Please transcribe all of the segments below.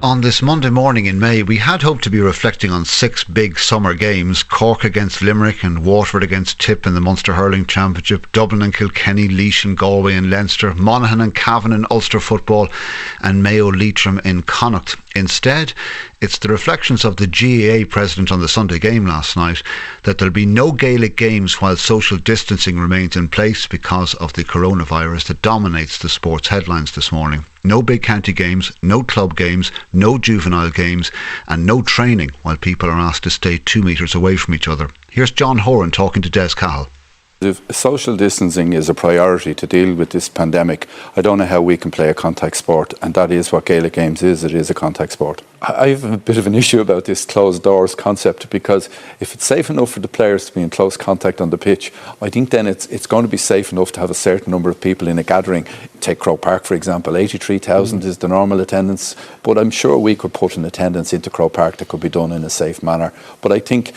On this Monday morning in May, we had hoped to be reflecting on 6 big summer games: Cork against Limerick and Waterford against Tip in the Munster Hurling Championship, Dublin and Kilkenny, Laois and Galway and Leinster, Monaghan and Cavan in Ulster football, and Mayo Leitrim in Connacht. Instead, it's the reflections of the GAA president on the Sunday game last night that there'll be no Gaelic games while social distancing remains in place because of the coronavirus that dominates the sports headlines this morning. No big county games, no club games, no juvenile games, and no training while people are asked to stay 2 metres away from each other. Here's John Horan talking to Des Cahill. If social distancing is a priority to deal with this pandemic, I don't know how we can play a contact sport, and that is what Gaelic Games is. It is a contact sport. I have a bit of an issue about this closed doors concept, because if it's safe enough for the players to be in close contact on the pitch, I think then it's going to be safe enough to have a certain number of people in a gathering. Take Croke Park, for example, 83,000 is the normal attendance, but I'm sure we could put an attendance into Croke Park that could be done in a safe manner. But I think,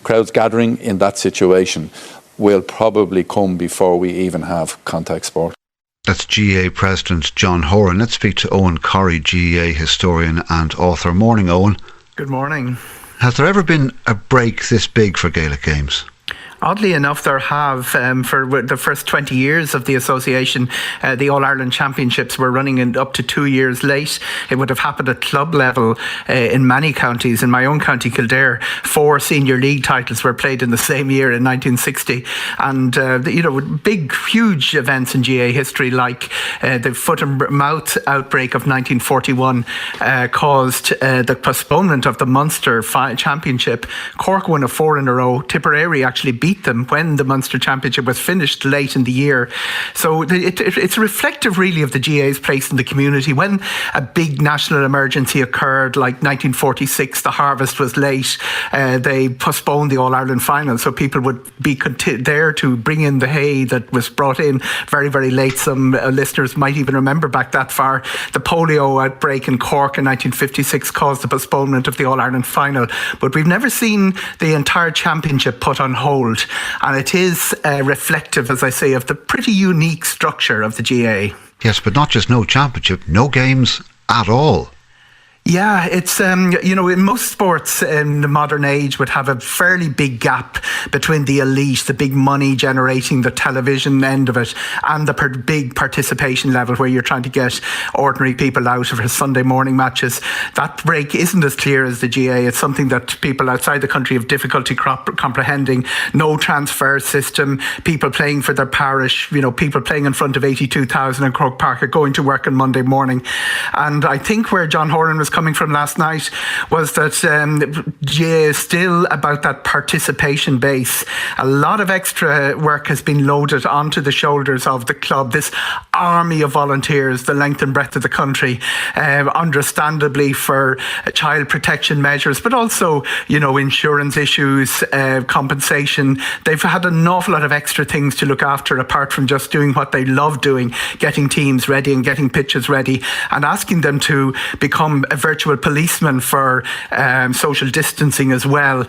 crowds gathering in that situation will probably come before we even have contact sport. That's GAA President John Horan. Let's speak to Eoghan Corry, GAA historian and author. Morning, Eoghan. Good morning. Has there ever been a break this big for Gaelic Games? Oddly enough, there have. For the first 20 years of the association, the All-Ireland Championships were running up to 2 years late. It would have happened at club level in many counties. In my own county, Kildare, 4 senior league titles were played in the same year in 1960. And, big, huge events in GAA history, like the foot and mouth outbreak of 1941 caused the postponement of the Munster Championship. Cork won 4 in a row. Tipperary actually beat them when the Munster Championship was finished late in the year. So it's reflective really of the GAA's place in the community. When a big national emergency occurred, like 1946, the harvest was late, they postponed the All-Ireland final so people would be there to bring in the hay that was brought in very, very late. Some listeners might even remember back that far. The polio outbreak in Cork in 1956 caused the postponement of the All-Ireland final. But we've never seen the entire championship put on hold. And it is reflective, as I say, of the pretty unique structure of the GAA. Yes, but not just no championship, no games at all. Yeah, it's, in most sports in the modern age would have a fairly big gap between the elite, the big money generating, the television end of it, and the big participation level where you're trying to get ordinary people out for Sunday morning matches. That break isn't as clear as the GAA. It's something that people outside the country have difficulty comprehending. No transfer system, people playing for their parish, people playing in front of 82,000 in Croke Park are going to work on Monday morning. And I think where John Horan was coming from last night was that GAA is still about that participation base. A lot of extra work has been loaded onto the shoulders of the club, this army of volunteers, the length and breadth of the country, understandably for child protection measures, but also, insurance issues, compensation. They've had an awful lot of extra things to look after apart from just doing what they love doing, getting teams ready and getting pitches ready, and asking them to become a virtual policeman for social distancing as well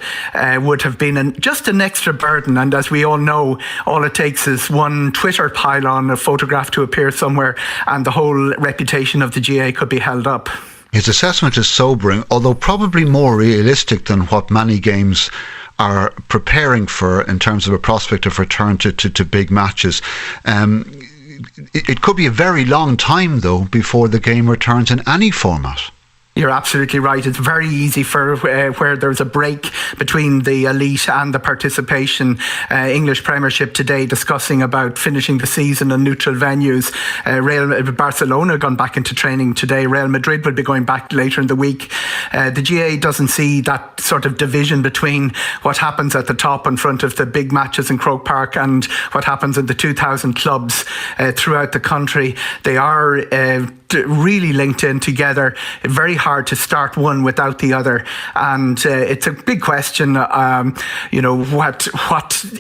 would have been just an extra burden. And as we all know, all it takes is one Twitter pylon, a photograph to appear somewhere, and the whole reputation of the GAA could be held up. His assessment is sobering, although probably more realistic than what many games are preparing for in terms of a prospect of return to big matches. It could be a very long time, though, before the game returns in any format. You're absolutely right. It's very easy for where there's a break between the elite and the participation. English Premiership today discussing about finishing the season on neutral venues. Barcelona gone back into training today. Real Madrid will be going back later in the week. The GAA doesn't see that sort of division between what happens at the top in front of the big matches in Croke Park and what happens in the 2,000 clubs throughout the country. They are really linked in together. Very hard to start one without the other, and it's a big question. What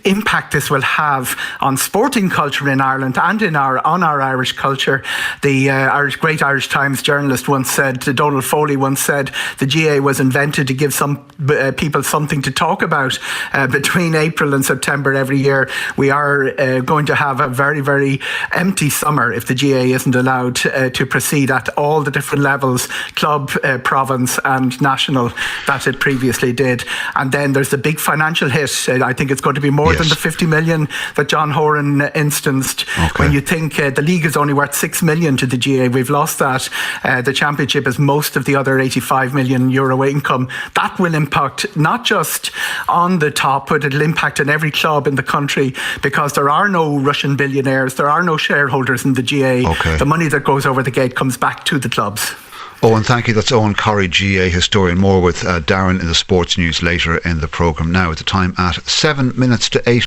impact this will have on sporting culture in Ireland and on our Irish culture. The great Irish Times journalist once said, Donald Foley once said, the The GAA was invented to give some people something to talk about. Between April and September every year, we are going to have a very, very empty summer if the GAA isn't allowed to proceed at all the different levels, club, province and national, that it previously did. And then there's the big financial hit. I think it's going to be more than the 50 million that John Horan instanced. When you think the league is only worth 6 million to the GAA, we've lost that. The championship is most of the other 85 million euro income. That will impact not just on the top, but it'll impact on every club in the country, because there are no Russian billionaires, there are no shareholders in the GAA. The money that goes over the gate comes back to the clubs. Eoghan, thank you. That's Eoghan Corry, GAA historian. More with Darren in the sports news later in the programme. Now at the time at 7 minutes to 8.